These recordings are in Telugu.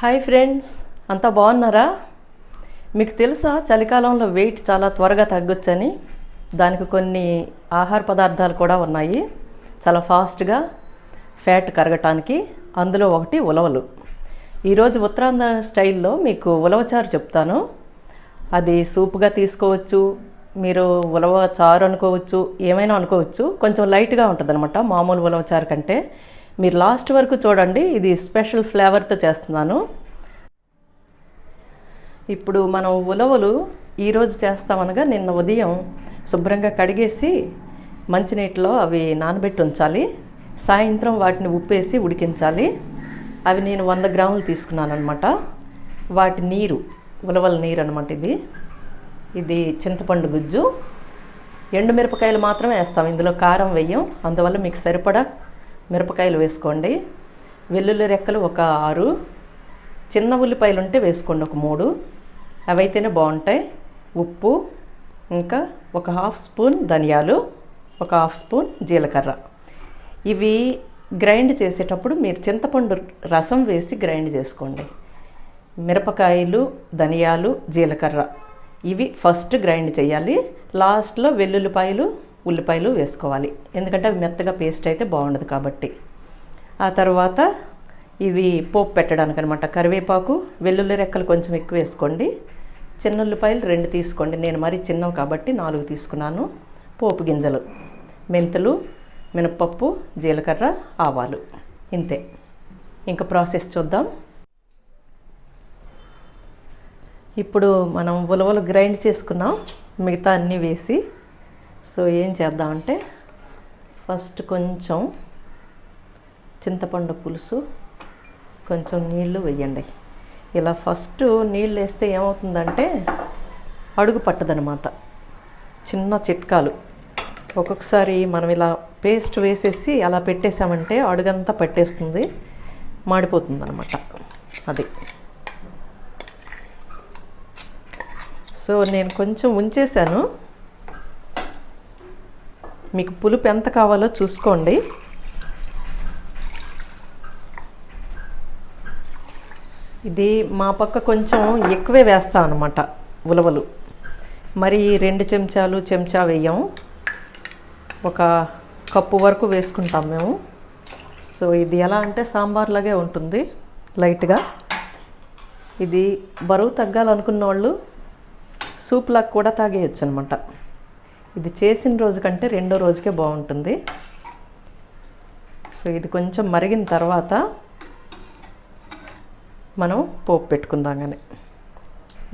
హాయ్ ఫ్రెండ్స్, అంతా బాగున్నారా? మీకు తెలుసా చలికాలంలో వెయిట్ చాలా త్వరగా తగ్గొచ్చని? దానికి కొన్ని ఆహార పదార్థాలు కూడా ఉన్నాయి చాలా ఫాస్ట్గా ఫ్యాట్ కరగటానికి. అందులో ఒకటి ఉలవలు. ఈరోజు ఉత్తరాంధ్ర స్టైల్లో మీకు ఉలవచారు చెప్తాను. అది సూపుగా తీసుకోవచ్చు, మీరు ఉలవచారు అనుకోవచ్చు, ఏమైనా అనుకోవచ్చు. కొంచెం లైట్గా ఉంటుంది అనమాట మామూలు ఉలవచారు కంటే. మీరు లాస్ట్ వరకు చూడండి, ఇది స్పెషల్ ఫ్లేవర్తో చేస్తున్నాను. ఇప్పుడు మనం ఉలవలు ఈరోజు చేస్తామనగా నిన్న ఉదయం శుభ్రంగా కడిగేసి మంచినీటిలో అవి నానబెట్టి ఉంచాలి. సాయంత్రం వాటిని ఉప్పేసి ఉడికించాలి. అవి నేను 100 గ్రాములు తీసుకున్నాను అనమాట. వాటి నీరు ఉలవల నీరు అనమాట. ఇది చింతపండు గుజ్జు. ఎండుమిరపకాయలు మాత్రమే వేస్తాం, ఇందులో కారం వేయం. అందువల్ల మీకు సరిపడా మిరపకాయలు వేసుకోండి. వెల్లుల్లి రెక్కలు ఒక 6, చిన్న ఉల్లిపాయలు ఉంటే వేసుకోండి ఒక 3, అవైతేనే బాగుంటాయి. ఉప్పు, ఇంకా ఒక 1/2 స్పూన్ ధనియాలు, ఒక 1/2 స్పూన్ జీలకర్ర. ఇవి గ్రైండ్ చేసేటప్పుడు మీరు చింతపండు రసం వేసి గ్రైండ్ చేసుకోండి. మిరపకాయలు, ధనియాలు, జీలకర్ర ఇవి ఫస్ట్ గ్రైండ్ చేయాలి. లాస్ట్లో వెల్లుల్లిపాయలు, ఉల్లిపాయలు వేసుకోవాలి, ఎందుకంటే అవి మెత్తగా పేస్ట్ అయితే బాగుండదు కాబట్టి. ఆ తర్వాత ఇవి పోపు పెట్టడానికి అనమాట. కరివేపాకు, వెల్లుల్లి రెక్కలు కొంచెం ఎక్కువ వేసుకోండి. చిన్న ఉల్లిపాయలు 2 తీసుకోండి, నేను మరీ చిన్నవి కాబట్టి 4 తీసుకున్నాను. పోపు గింజలు, మెంతులు, మినపప్పు, జీలకర్ర, ఆవాలు, ఇంతే. ఇంకా ప్రాసెస్ చూద్దాం. ఇప్పుడు మనం ఉలవలు గ్రైండ్ చేసుకున్నాం, మిగతా అన్నీ వేసి. సో ఏం చేద్దామంటే ఫస్ట్ కొంచెం చింతపండు పులుసు, కొంచెం నీళ్లు వేయండి. ఇలా ఫస్ట్ నీళ్ళు వేస్తే ఏమవుతుందంటే అడుగు పట్టదనమాట. చిన్న చిట్కాలు. ఒక్కొక్కసారి మనం ఇలా పేస్ట్ వేసేసి అలా పెట్టేసామంటే అడుగంతా పట్టేస్తుంది, మాడిపోతుంది అనమాట. అది. సో నేను కొంచెం ఉంచేసాను. మీకు పులుపు ఎంత కావాలో చూసుకోండి. ఇది మా పక్క కొంచెం ఎక్కువే వేస్తాం అనమాట ఉలవలు. మరి 2 చెంచాలు చెంచా వేయం, ఒక కప్పు వరకు వేసుకుంటాం మేము. సో ఇది ఎలా అంటే సాంబార్లాగే ఉంటుంది లైట్గా. ఇది బరువు తగ్గాలనుకున్న వాళ్ళు సూప్లాగా కూడా తాగేయచ్చు అనమాట. ఇది చేసిన రోజు కంటే 2వ రోజుకే బాగుంటుంది. సో ఇది కొంచెం మరిగిన తర్వాత మనం పోపు పెట్టుకుందాం. కానీ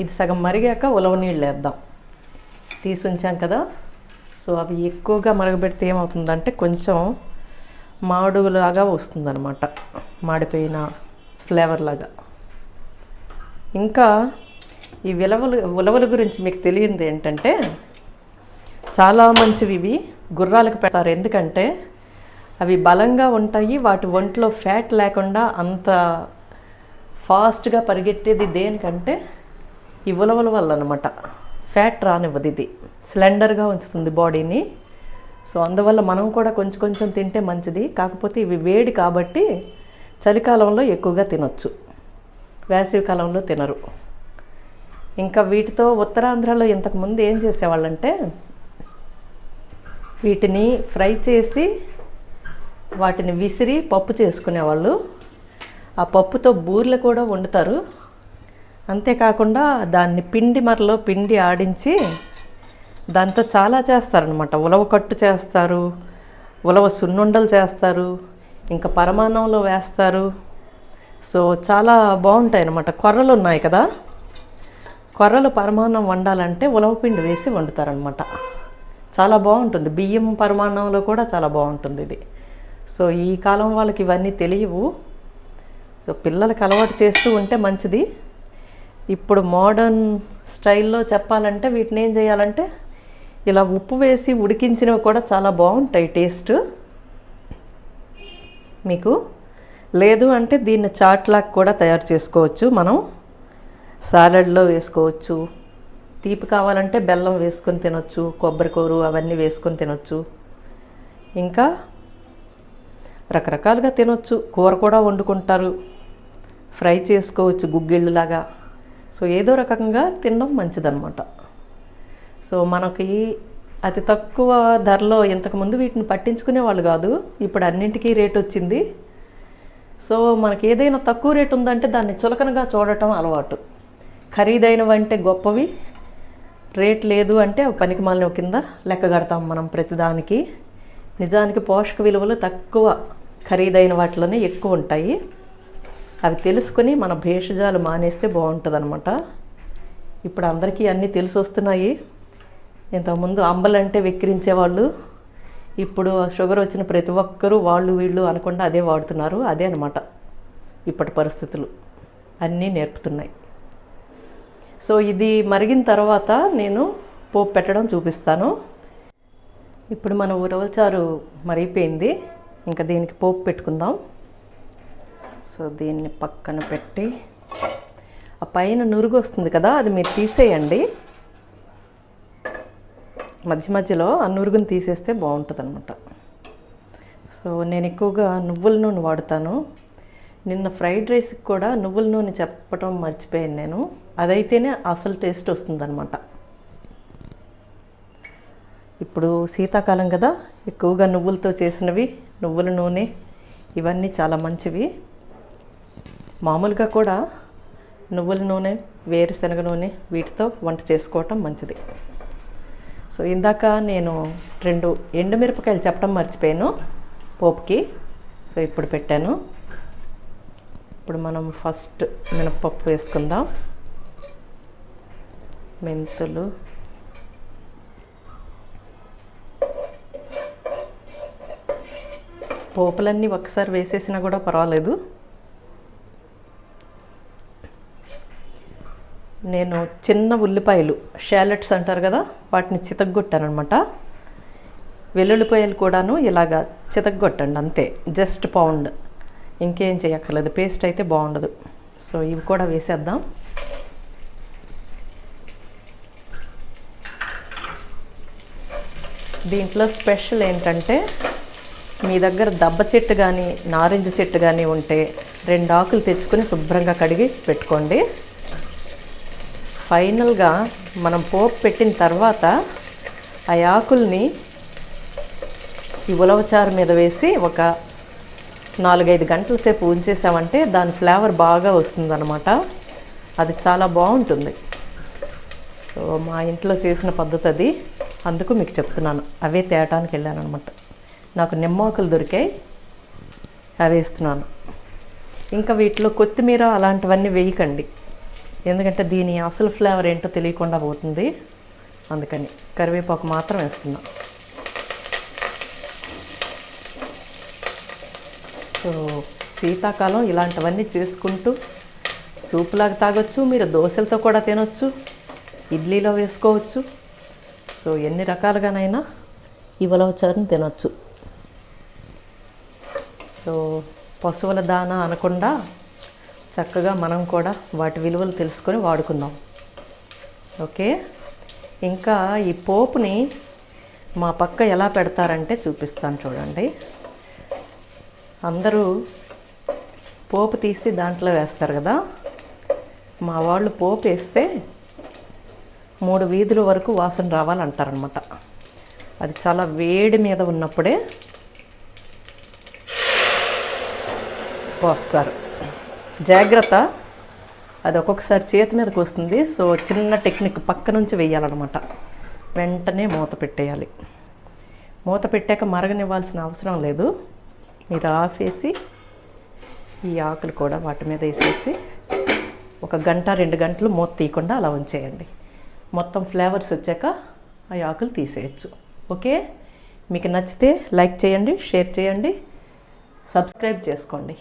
ఇది సగం మరిగాక ఉలవ నీళ్ళు వేద్దాం. తీసి ఉంచాం కదా, సో అవి ఎక్కువగా మరగబెడితే ఏమవుతుందంటే కొంచెం మాడులాగా వస్తుందన్నమాట, మాడిపోయిన ఫ్లేవర్ లాగా. ఇంకా ఈ ఉలవల గురించి మీకు తెలియంది ఏంటంటే చాలా మంచివి ఇవి. గుర్రాలకు పెడతారు, ఎందుకంటే అవి బలంగా ఉంటాయి. వాటి ఒంట్లో ఫ్యాట్ లేకుండా అంత ఫాస్ట్గా పరిగెట్టేది దేనికంటే ఈ ఉలవల వల్ల అనమాట. ఫ్యాట్ రానివ్వదు, ఇది స్లెండర్గా ఉంచుతుంది బాడీని. సో అందువల్ల మనం కూడా కొంచెం కొంచెం తింటే మంచిది. కాకపోతే ఇవి వేడి కాబట్టి చలికాలంలో ఎక్కువగా తినొచ్చు, వేసవి కాలంలో తినరు. ఇంకా వీటితో ఉత్తరాంధ్రలో ఇంతకుముందు ఏం చేసేవాళ్ళంటే వీటిని ఫ్రై చేసి వాటిని విసిరి పప్పు చేసుకునేవాళ్ళు. ఆ పప్పుతో బూరెలు కూడా వండుతారు. అంతేకాకుండా దాన్ని మరలో పిండి ఆడించి దాంతో చాలా చేస్తారనమాట. ఉలవ కట్టు చేస్తారు, ఉలవ సున్నుండలు చేస్తారు, ఇంకా పరమాన్నంలో వేస్తారు. సో చాలా బాగుంటాయి అన్నమాట. కొర్రలు ఉన్నాయి కదా, కొర్రలు పరమాన్నం వండాలంటే ఉలవ పిండి వేసి వండుతారనమాట. చాలా బాగుంటుంది. బియ్యం పరమాన్నంలో కూడా చాలా బాగుంటుంది ఇది. సో ఈ కాలం వాళ్ళకి ఇవన్నీ తెలియవు. సో పిల్లలకి అలవాటు చేస్తూ ఉంటే మంచిది. ఇప్పుడు మోడర్న్ స్టైల్లో చెప్పాలంటే వీటిని ఏం చేయాలంటే ఇలా ఉప్పు వేసి ఉడికించినవి కూడా చాలా బాగుంటాయి టేస్ట్. మీకు లేదు అంటే దీన్ని చాట్లాగా కూడా తయారు చేసుకోవచ్చు. మనం సాలడ్లో వేసుకోవచ్చు. తీపి కావాలంటే బెల్లం వేసుకొని తినొచ్చు, కొబ్బరికూరు అవన్నీ వేసుకొని తినొచ్చు. ఇంకా రకరకాలుగా తినొచ్చు. కూర కూడా వండుకుంటారు. ఫ్రై చేసుకోవచ్చు గుగ్గిళ్ళలాగా. సో ఏదో రకంగా తినడం మంచిదన్నమాట. సో మనకి అతి తక్కువ ధరలో ఇంతకుముందు వీటిని పట్టించుకునే వాళ్ళు కాదు, ఇప్పుడు అన్నింటికీ రేట్ వచ్చింది. సో మనకి ఏదైనా తక్కువ రేటు ఉందంటే దాన్ని చులకనగా చూడటం అలవాటు. ఖరీదైనవంటే గొప్పవి, రేట్ లేదు అంటే పనికి మాలిన కింద లెక్క కడతాం మనం ప్రతిదానికి. నిజానికి పోషక విలువలు తక్కువ, ఖరీదైన వాటిలోనే ఎక్కువ ఉంటాయి. అవి తెలుసుకొని మన భేషజాలు మానేస్తే బాగుంటుంది అనమాట. ఇప్పుడు అందరికీ అన్నీ తెలిసి వస్తున్నాయి. ఇంతకుముందు అంబలంటే వెక్కిరించేవాళ్ళు, ఇప్పుడు షుగర్ వచ్చిన ప్రతి ఒక్కరూ వాళ్ళు వీళ్ళు అనకుండా అదే వాడుతున్నారు. అదే అనమాట ఇప్పటి పరిస్థితులు అన్నీ నేర్పుతున్నాయి. సో ఇది మరిగిన తర్వాత నేను పోపు పెట్టడం చూపిస్తాను. ఇప్పుడు మన ఉలవచారు మరిగిపోయింది, ఇంకా దీనికి పోపు పెట్టుకుందాం. సో దీన్ని పక్కన పెట్టి ఆ పైన నురుగు వస్తుంది కదా, అది మీరు తీసేయండి. మధ్య మధ్యలో ఆ నురుగును తీసేస్తే బాగుంటుంది అనమాట. సో నేను ఎక్కువగా నువ్వుల నూనె వాడుతాను. నిన్న ఫ్రైడ్ రైస్కి కూడా నువ్వుల నూనె చెప్పడం మర్చిపోయాను నేను. అదైతేనే అసలు టేస్ట్ వస్తుందన్నమాట. ఇప్పుడు శీతాకాలం కదా, ఎక్కువగా నువ్వులతో చేసినవి, నువ్వుల నూనె ఇవన్నీ చాలా మంచివి. మామూలుగా కూడా నువ్వుల నూనె, వేరుశనగ నూనె వీటితో వంట చేసుకోవటం మంచిది. సో ఇందాక నేను 2 ఎండుమిరపకాయలు చెప్పడం మర్చిపోయాను పోపుకి. సో ఇప్పుడు పెట్టాను. ఇప్పుడు మనం ఫస్ట్ మినపప్పు వేసుకుందాం, మెంతులు, పోపులన్నీ ఒకసారి వేసేసినా కూడా పర్వాలేదు. నేను చిన్న ఉల్లిపాయలు, షాలెట్స్ అంటారు కదా, వాటిని చితగ్గొట్టాను అనమాట. వెల్లుల్లిపాయలు కూడాను ఇలాగా చితగ్గొట్టండి అంతే, జస్ట్ పౌండ్, ఇంకేం చేయక్కర్లేదు. పేస్ట్ అయితే బాగుండదు. సో ఇవి కూడా వేసేద్దాం. దీంట్లో స్పెషల్ ఏంటంటే, మీ దగ్గర దబ్బ చెట్టు కానీ నారింజ చెట్టు కానీ ఉంటే 2 ఆకులు తెచ్చుకొని శుభ్రంగా కడిగి పెట్టుకోండి. ఫైనల్గా మనం పోపు పెట్టిన తర్వాత ఆ ఆకుల్ని ఈ ఉలవచారు మీద వేసి ఒక 4-5 గంటల సేపు ఉంచేసామంటే దాని ఫ్లేవర్ బాగా వస్తుందన్నమాట. అది చాలా బాగుంటుంది. సో మా ఇంట్లో చేసిన పద్ధతి అది, అందుకు మీకు చెప్తున్నాను. అవే తేటానికి వెళ్ళాను అనమాట. నాకు నిమ్మాకులు దొరికాయి, అవి వేస్తున్నాను. ఇంకా వీటిలో కొత్తిమీర అలాంటివన్నీ వేయకండి, ఎందుకంటే దీని అసలు ఫ్లేవర్ ఏంటో తెలియకుండా పోతుంది. అందుకని కరివేపాకు మాత్రం వేస్తున్నా. సో శీతాకాలం ఇలాంటివన్నీ చేసుకుంటూ సూపులాగా తాగొచ్చు, మీరు దోశలతో కూడా తినొచ్చు, ఇడ్లీలో వేసుకోవచ్చు. సో ఎన్ని రకాలుగానైనా ఈ ఉలవచారుని తినొచ్చు. సో పశువుల దానా అనకుండా చక్కగా మనం కూడా వాటి విలువలు తెలుసుకొని వాడుకుందాం. ఓకే, ఇంకా ఈ పోపుని మా పక్క ఎలా పెడతారంటే చూపిస్తాను చూడండి. అందరూ పోపు తీసి దాంట్లో వేస్తారు కదా, మా వాళ్ళు పోపు వేస్తే 3 వీధుల వరకు వాసన రావాలంటారనమాట. అది చాలా వేడి మీద ఉన్నప్పుడే పోస్తారు. జాగ్రత్త, అది ఒక్కొక్కసారి చేతి మీదకి వస్తుంది. సో చిన్న టెక్నిక్, పక్క నుంచి వేయాలన్నమాట. వెంటనే మూత పెట్టేయాలి. మూత పెట్టాక మరగనివ్వాల్సిన అవసరం లేదు. మీరు ఆఫ్ వేసి ఈ ఆకులు కూడా వాటి మీద వేసేసి 1 గంట 2 గంటలు మూత తీయకుండా అలా ఉంచేయండి. మొత్తం ఫ్లేవర్స్ వచ్చాక ఆ ఆకులు తీసేయచ్చు. ఓకే, మీకు నచ్చితే లైక్ చేయండి, షేర్ చేయండి, సబ్స్క్రైబ్ చేసుకోండి.